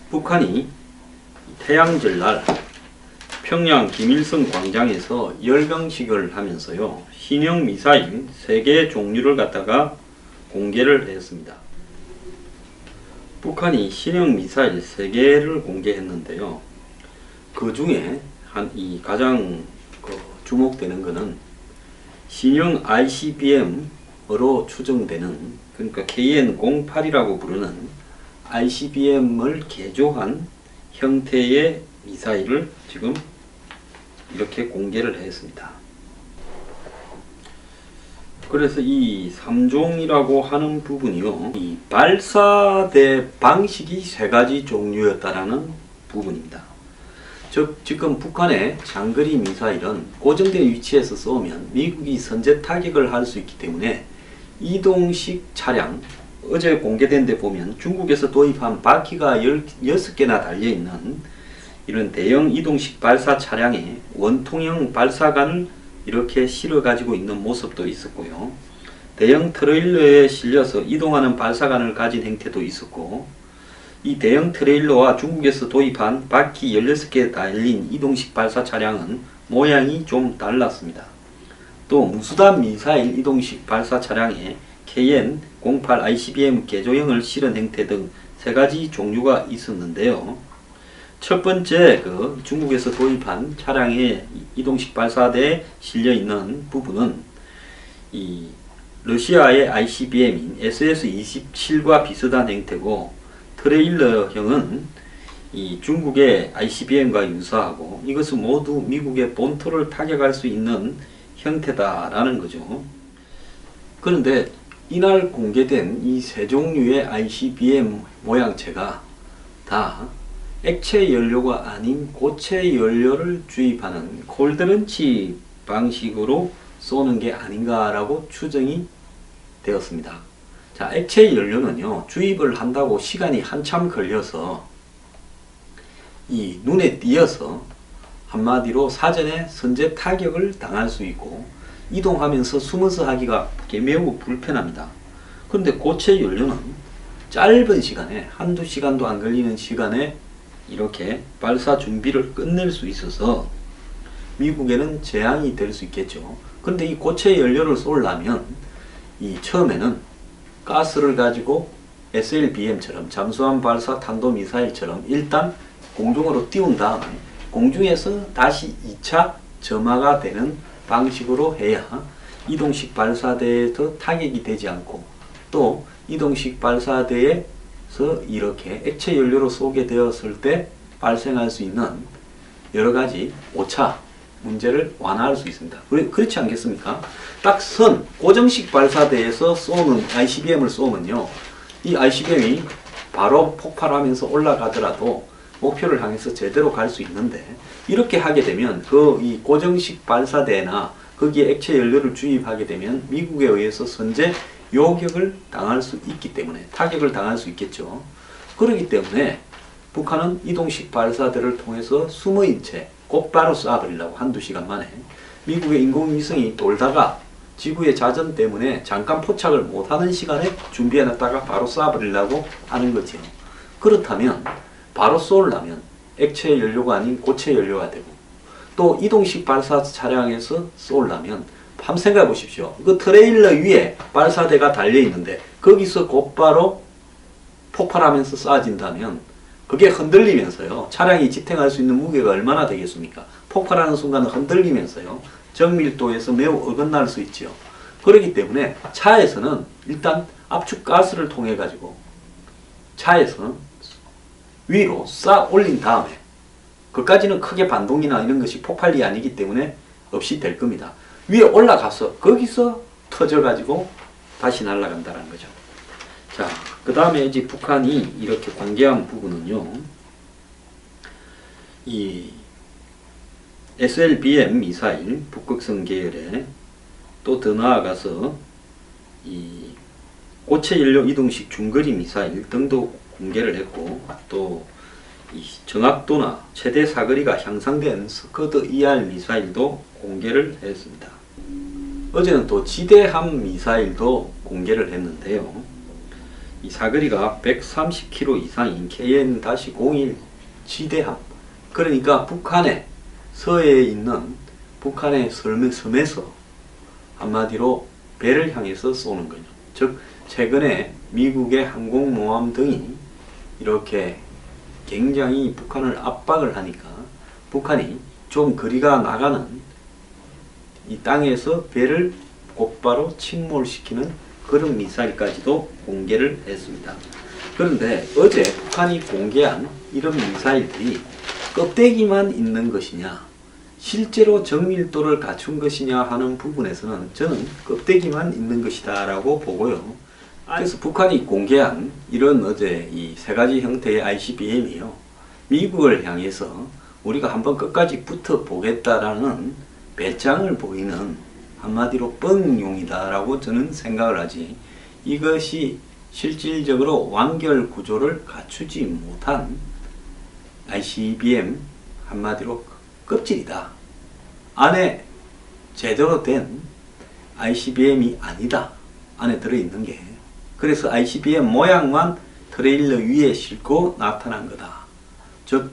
북한이 태양절 날 평양 김일성 광장에서 열병식을 하면서요, 신형 미사일 3개의 종류를 갖다가 공개를 했습니다. 북한이 신형 미사일 3개를 공개했는데요, 그 중에 가장 주목되는 것은 신형 ICBM으로 추정되는, 그러니까 KN-08이라고 부르는 ICBM을 개조한 형태의 미사일을 지금 이렇게 공개를 했습니다. 그래서 이 3종이라고 하는 부분이요, 이 발사대 방식이 3가지 종류였다라는 부분입니다. 즉 지금 북한의 장거리 미사일은 고정된 위치에서 쏘면 미국이 선제 타격을 할 수 있기 때문에 이동식 차량, 어제 공개된 데 보면 중국에서 도입한 바퀴가 16개나 달려있는 이런 대형 이동식 발사 차량에 원통형 발사관을 이렇게 실어 가지고 있는 모습도 있었고요, 대형 트레일러에 실려서 이동하는 발사관을 가진 형태도 있었고, 이 대형 트레일러와 중국에서 도입한 바퀴 16개 달린 이동식 발사 차량은 모양이 좀 달랐습니다. 또 무수단 미사일 이동식 발사 차량에 KN-08 ICBM 개조형을 실은 형태 등 3가지 종류가 있었는데요. 첫 번째 중국에서 도입한 차량의 이동식 발사대에 실려있는 부분은 이 러시아의 ICBM인 SS-27과 비슷한 형태고, 트레일러형은 이 중국의 ICBM과 유사하고, 이것은 모두 미국의 본토를 타격할 수 있는 형태다라는 거죠. 그런데 이날 공개된 이 3종류의 ICBM 모양체가 다 액체 연료가 아닌 고체 연료를 주입하는 콜드런치 방식으로 쏘는 게 아닌가라고 추정이 되었습니다. 자, 액체 연료는요, 주입을 한다고 시간이 한참 걸려서 이 눈에 띄어서 한마디로 사전에 선제 타격을 당할 수 있고, 이동하면서 숨어서 하기가 매우 불편합니다. 그런데 고체 연료는 짧은 시간에, 한두 시간도 안 걸리는 시간에 이렇게 발사 준비를 끝낼 수 있어서 미국에는 재앙이 될 수 있겠죠. 그런데 이 고체 연료를 쏘려면 처음에는 가스를 가지고 SLBM처럼 잠수함 발사 탄도미사일처럼 일단 공중으로 띄운 다음에 공중에서 다시 2차 점화가 되는 방식으로 해야 이동식 발사대에서 타격이 되지 않고, 또 이동식 발사대에서 이렇게 액체 연료로 쏘게 되었을 때 발생할 수 있는 여러가지 오차 문제를 완화할 수 있습니다. 그렇지 않겠습니까? 딱 고정식 발사대에서 쏘는 ICBM을 쏘면요, 이 ICBM이 바로 폭발하면서 올라가더라도 목표를 향해서 제대로 갈 수 있는데, 이렇게 하게 되면 이 고정식 발사대나 거기에 액체 연료를 주입하게 되면 미국에 의해서 선제 요격을 당할 수 있기 때문에, 타격을 당할 수 있겠죠. 그렇기 때문에 북한은 이동식 발사대를 통해서 숨어인 채 곧바로 쏴버리려고 한두 시간 만에, 미국의 인공위성이 돌다가 지구의 자전 때문에 잠깐 포착을 못하는 시간에 준비해놨다가 바로 쏴버리려고 하는 거죠. 그렇다면 바로 쏘려면 액체 연료가 아닌 고체 연료가 되고, 또 이동식 발사 차량에서 쏘려면 한번 생각해 보십시오. 그 트레일러 위에 발사대가 달려있는데 거기서 곧바로 폭발하면서 쏴진다면 그게 흔들리면서요, 차량이 지탱할 수 있는 무게가 얼마나 되겠습니까? 폭발하는 순간 흔들리면서요, 정밀도에서 매우 어긋날 수 있죠. 그렇기 때문에 차에서는 일단 압축가스를 통해 가지고 차에서는 위로 쌓아 올린 다음에, 그까지는 크게 반동이나 이런 것이 폭발이 아니기 때문에 없이 될 겁니다. 위에 올라가서 거기서 터져 가지고 다시 날아간다는 거죠. 자, 그 다음에 이제 북한이 이렇게 공개한 부분은요, 이 SLBM 미사일 북극성 계열에, 또 더 나아가서 이 고체 연료 이동식 중거리 미사일 등도 공개를 했고, 또 이 정확도나 최대 사거리가 향상된 스커드 ER 미사일도 공개를 했습니다. 어제는 또 지대함 미사일도 공개를 했는데요, 이 사거리가 130km 이상인 KN-01 지대함, 그러니까 북한의 서해에 있는 북한의 섬에서 한마디로 배를 향해서 쏘는 거죠. 즉 최근에 미국의 항공모함 등이 이렇게 굉장히 북한을 압박을 하니까 북한이 좀 거리가 나가는 이 땅에서 배를 곧바로 침몰시키는 그런 미사일까지도 공개를 했습니다. 그런데 어제 북한이 공개한 이런 미사일들이 껍데기만 있는 것이냐, 실제로 정밀도를 갖춘 것이냐 하는 부분에서는 저는 껍데기만 있는 것이다 라고 보고요. 그래서 북한이 공개한 이런 어제 이 세 가지 형태의 ICBM이요, 미국을 향해서 우리가 한번 끝까지 붙어 보겠다라는 배짱을 보이는 한마디로 뻥용이다 라고 저는 생각을 하지, 이것이 실질적으로 완결 구조를 갖추지 못한 ICBM, 한마디로 껍질이다, 안에 제대로 된 ICBM이 아니다, 안에 들어있는 게. 그래서 ICBM 모양만 트레일러 위에 싣고 나타난 거다. 즉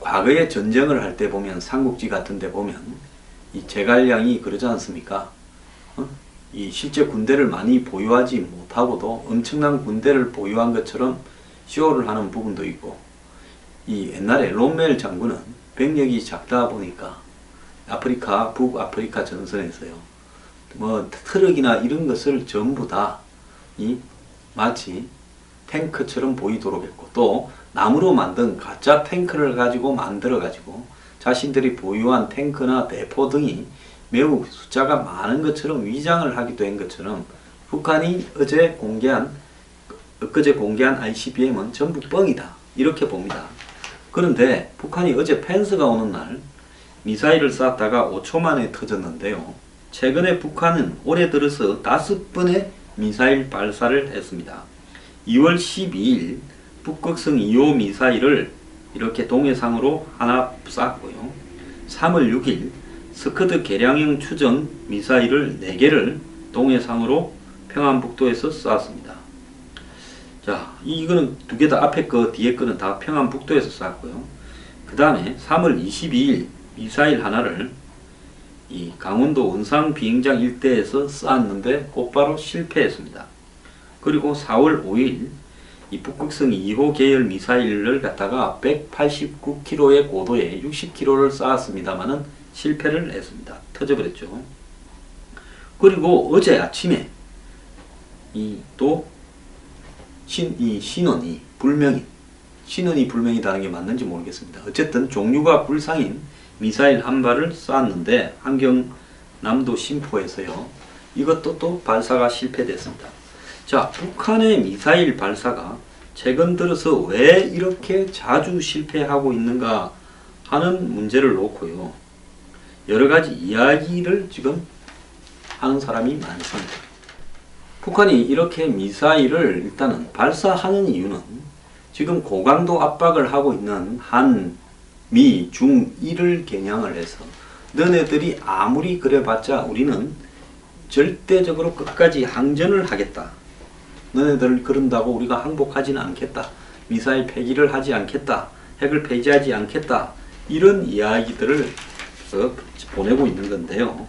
과거에 전쟁을 할 때 보면 삼국지 같은 데 보면 이 제갈량이 그러지 않습니까? 이 실제 군대를 많이 보유하지 못하고도 엄청난 군대를 보유한 것처럼 쇼를 하는 부분도 있고, 이 옛날에 롬멜 장군은 병력이 작다 보니까 아프리카, 북아프리카 전선에서요, 뭐 트럭이나 이런 것을 전부 다 이 마치 탱크처럼 보이도록 했고, 또 나무로 만든 가짜 탱크를 가지고 만들어 가지고 자신들이 보유한 탱크나 대포 등이 매우 숫자가 많은 것처럼 위장을 하기도 한 것처럼 북한이 엊그제 공개한 ICBM은 전부 뻥이다, 이렇게 봅니다. 그런데 북한이 어제 펜스가 오는 날 미사일을 쐈다가 5초 만에 터졌는데요, 최근에 북한은 올해 들어서 5번의 미사일 발사를 했습니다. 2월 12일 북극성 2호 미사일을 이렇게 동해상으로 하나 쐈고요. 3월 6일 스커드 개량형 추정 미사일을 4개를 동해상으로 평안북도에서 쐈습니다. 자, 이거는 두 개 다, 앞에 거 뒤에 거는 다 평안북도에서 쐈고요. 그 다음에 3월 22일 미사일 하나를 이 강원도 원산 비행장 일대에서 쐈는데 곧바로 실패했습니다. 그리고 4월 5일 이 북극성 2호 계열 미사일을 갖다가 189km의 고도에 60km를 쐈습니다만은 실패를 했습니다. 터져버렸죠. 그리고 어제 아침에 이 신원이 불명이다는 게 맞는지 모르겠습니다. 어쨌든 종류가 불상인 미사일 한 발을 쐈는데 함경남도 신포에서요, 이것도 또 발사가 실패됐습니다. 자, 북한의 미사일 발사가 최근 들어서 왜 이렇게 자주 실패하고 있는가 하는 문제를 놓고요, 여러가지 이야기를 지금 하는 사람이 많습니다. 북한이 이렇게 미사일을 일단은 발사하는 이유는 지금 고강도 압박을 하고 있는 미, 중, 일을 겨냥을 해서 너네들이 아무리 그래봤자 우리는 절대적으로 끝까지 항전을 하겠다, 너네들 그런다고 우리가 항복하지는 않겠다, 미사일 폐기를 하지 않겠다, 핵을 폐지하지 않겠다, 이런 이야기들을 보내고 있는 건데요.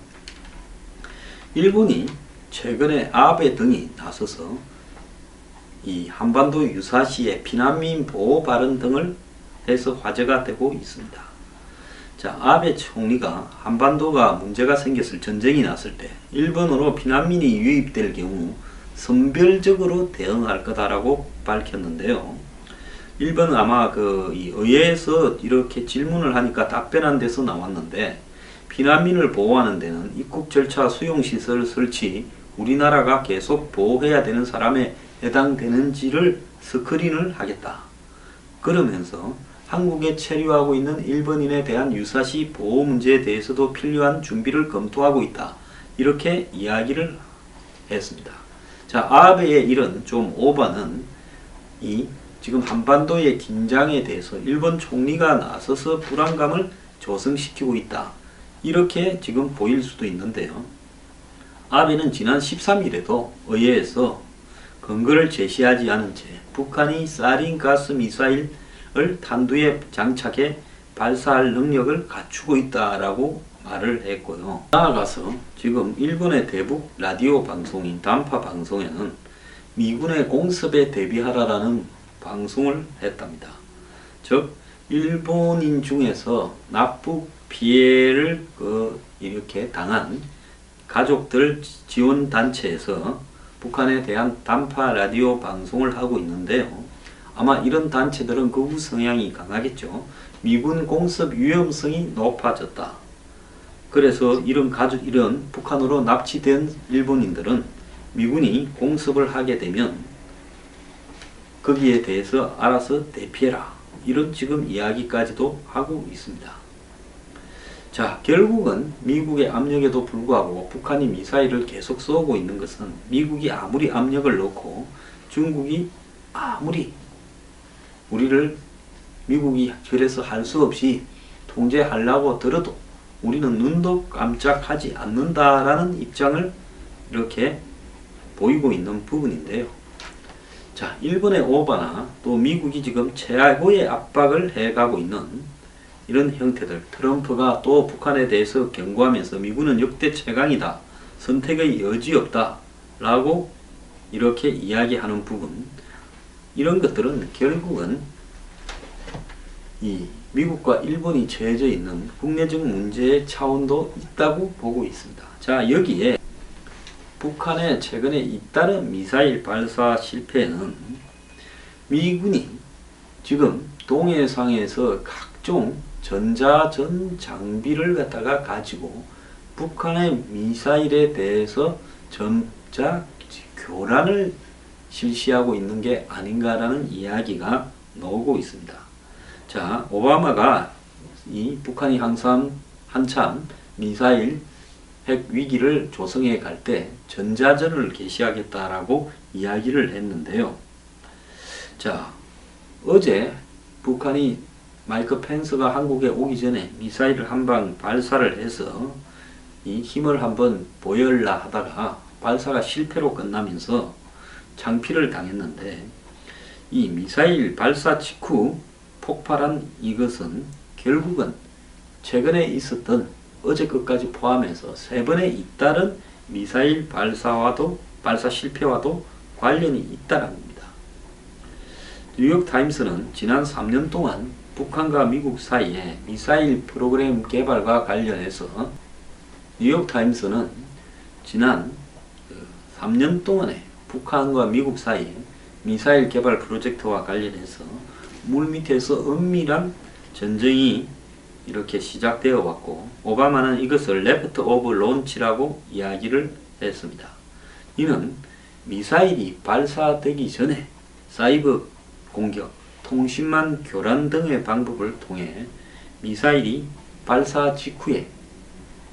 일본이 최근에 아베 등이 나서서 이 한반도 유사시에 피난민 보호 발언 등을 해서 화제가 되고 있습니다. 자, 아베 총리가 한반도가 문제가 생겼을, 전쟁이 났을 때 일본으로 피난민이 유입될 경우 선별적으로 대응할 거다라고 밝혔는데요. 일본은 아마 이 의회에서 이렇게 질문을 하니까 답변한 데서 나왔는데, 피난민을 보호하는 데는 입국 절차, 수용시설 설치, 우리나라가 계속 보호해야 되는 사람에 해당되는지를 스크린을 하겠다. 그러면서 한국에 체류하고 있는 일본인에 대한 유사시 보호 문제에 대해서도 필요한 준비를 검토하고 있다, 이렇게 이야기를 했습니다. 자, 아베의 이런 좀 오바는 이 지금 한반도의 긴장에 대해서 일본 총리가 나서서 불안감을 조성시키고 있다, 이렇게 지금 보일 수도 있는데요. 아베는 지난 13일에도 의회에서 근거를 제시하지 않은 채 북한이 사린 가스 미사일을 탄두에 장착해 발사할 능력을 갖추고 있다라고 말을 했고요. 나아가서 지금 일본의 대북 라디오 방송인 단파 방송에는 미군의 공습에 대비하라라는 방송을 했답니다. 즉 일본인 중에서 납북 피해를 이렇게 당한 가족들 지원 단체에서 북한에 대한 단파 라디오 방송을 하고 있는데요. 아마 이런 단체들은 극우 성향이 강하겠죠. 미군 공습 위험성이 높아졌다. 그래서 이런 북한으로 납치된 일본인들은 미군이 공습을 하게 되면 거기에 대해서 알아서 대피해라. 이런 지금 이야기까지도 하고 있습니다. 자, 결국은 미국의 압력에도 불구하고 북한이 미사일을 계속 쏘고 있는 것은 미국이 아무리 압력을 넣고 중국이 아무리 우리를 미국이 그래서 할 수 없이 통제하려고 들어도 우리는 눈도 깜짝하지 않는다라는 입장을 이렇게 보이고 있는 부분인데요. 자, 일본의 오바나 또 미국이 지금 최고의 압박을 해가고 있는 이런 형태들, 트럼프가 또 북한에 대해서 경고하면서 미군은 역대 최강이다, 선택의 여지 없다 라고 이렇게 이야기하는 부분, 이런 것들은 결국은 이 미국과 일본이 처해져 있는 국내적 문제의 차원도 있다고 보고 있습니다. 자, 여기에 북한의 최근에 잇따른 미사일 발사 실패는 미군이 지금 동해상에서 각종 전자전 장비를 갖다가 가지고 북한의 미사일에 대해서 점차 교란을 실시하고 있는 게 아닌가라는 이야기가 나오고 있습니다. 자, 오바마가 이 북한이 한참 미사일 핵 위기를 조성해 갈 때 전자전을 개시하겠다라고 이야기를 했는데요. 자, 어제 북한이 마이크 펜스가 한국에 오기 전에 미사일을 한 방 발사를 해서 이 힘을 한번 보여라 하다가 발사가 실패로 끝나면서 창피를 당했는데, 이 미사일 발사 직후 폭발한 이것은 결국은 최근에 있었던 어제 것까지 포함해서 3번의 잇따른 미사일 발사 실패와도 관련이 있다는 겁니다. 뉴욕타임스는 지난 3년 동안 북한과 미국 사이에 미사일 프로그램 개발과 관련해서 뉴욕타임스는 지난 3년 동안에 북한과 미국 사이에 미사일 개발 프로젝트와 관련해서 물밑에서 은밀한 전쟁이 이렇게 시작되어 왔고, 오바마는 이것을 레프트 오브 론치라고 이야기를 했습니다. 이는 미사일이 발사되기 전에 사이버 공격, 통신망 교란 등의 방법을 통해 미사일이 발사 직후에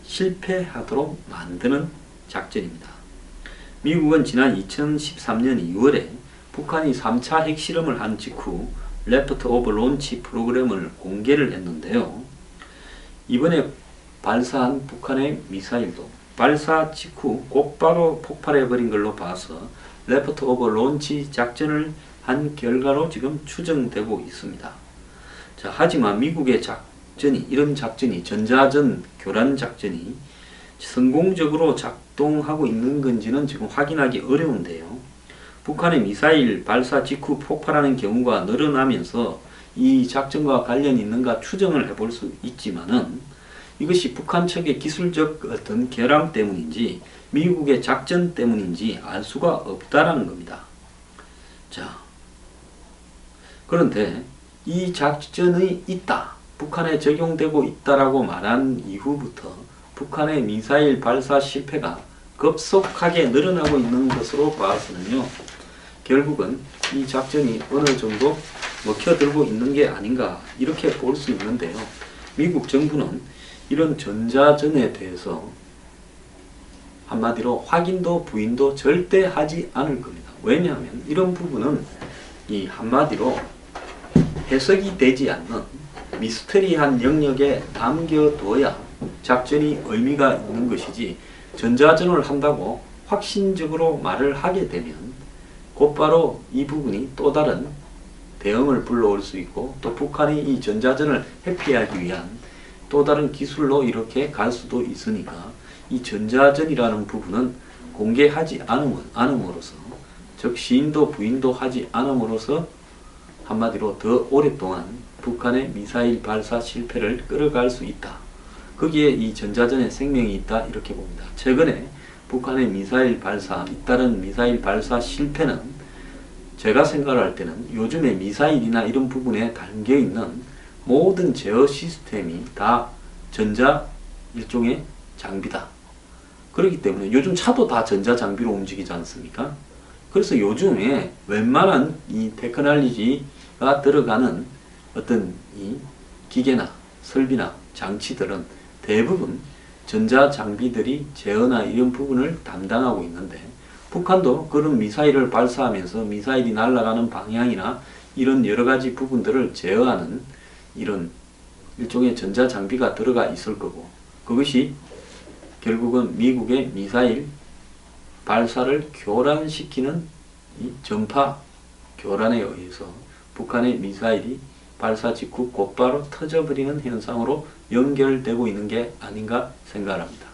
실패하도록 만드는 작전입니다. 미국은 지난 2013년 2월에 북한이 3차 핵실험을 한 직후 레프트 오브 론치 프로그램을 공개를 했는데요. 이번에 발사한 북한의 미사일도 발사 직후 곧바로 폭발해버린 걸로 봐서 레프트 오브 론치 작전을 한 결과로 지금 추정되고 있습니다. 자, 하지만 미국의 이런 작전이 전자전 교란 작전이 성공적으로 작동하고 있는 건지는 지금 확인하기 어려운데요. 북한의 미사일 발사 직후 폭발하는 경우가 늘어나면서 이 작전과 관련이 있는가 추정을 해볼 수 있지만은 이것이 북한 측의 기술적 어떤 결함 때문인지 미국의 작전 때문인지 알 수가 없다라는 겁니다. 자, 그런데 이 작전이 있다, 북한에 적용되고 있다라고 말한 이후부터 북한의 미사일 발사 실패가 급속하게 늘어나고 있는 것으로 봐서는요, 결국은 이 작전이 어느 정도 먹혀들고 있는 게 아닌가 이렇게 볼 수 있는데요. 미국 정부는 이런 전자전에 대해서 한마디로 확인도 부인도 절대 하지 않을 겁니다. 왜냐하면 이런 부분은 이 한마디로 해석이 되지 않는 미스터리한 영역에 남겨둬야 작전이 의미가 있는 것이지, 전자전을 한다고 확신적으로 말을 하게 되면 곧바로 이 부분이 또 다른 대응을 불러올 수 있고, 또 북한이 이 전자전을 회피하기 위한 또 다른 기술로 이렇게 갈 수도 있으니까 이 전자전이라는 부분은 공개하지 않음으로써, 즉 시인도 부인도 하지 않음으로써 한마디로 더 오랫동안 북한의 미사일 발사 실패를 끌어갈 수 있다. 거기에 이 전자전에 생명이 있다, 이렇게 봅니다. 최근에 북한의 미사일 발사, 잇따른 미사일 발사 실패는 제가 생각할 때는 요즘의 미사일이나 이런 부분에 담겨있는 모든 제어 시스템이 다 전자 일종의 장비다. 그렇기 때문에 요즘 차도 다 전자 장비로 움직이지 않습니까? 그래서 요즘에 웬만한 이 테크놀로지가 들어가는 어떤 이 기계나 설비나 장치들은 대부분 전자 장비들이 제어나 이런 부분을 담당하고 있는데, 북한도 그런 미사일을 발사하면서 미사일이 날아가는 방향이나 이런 여러 가지 부분들을 제어하는 이런 일종의 전자 장비가 들어가 있을 거고, 그것이 결국은 미국의 미사일 발사를 교란시키는 이 전파 교란에 의해서 북한의 미사일이 발사 직후 곧바로 터져버리는 현상으로 연결되고 있는 게 아닌가 생각합니다.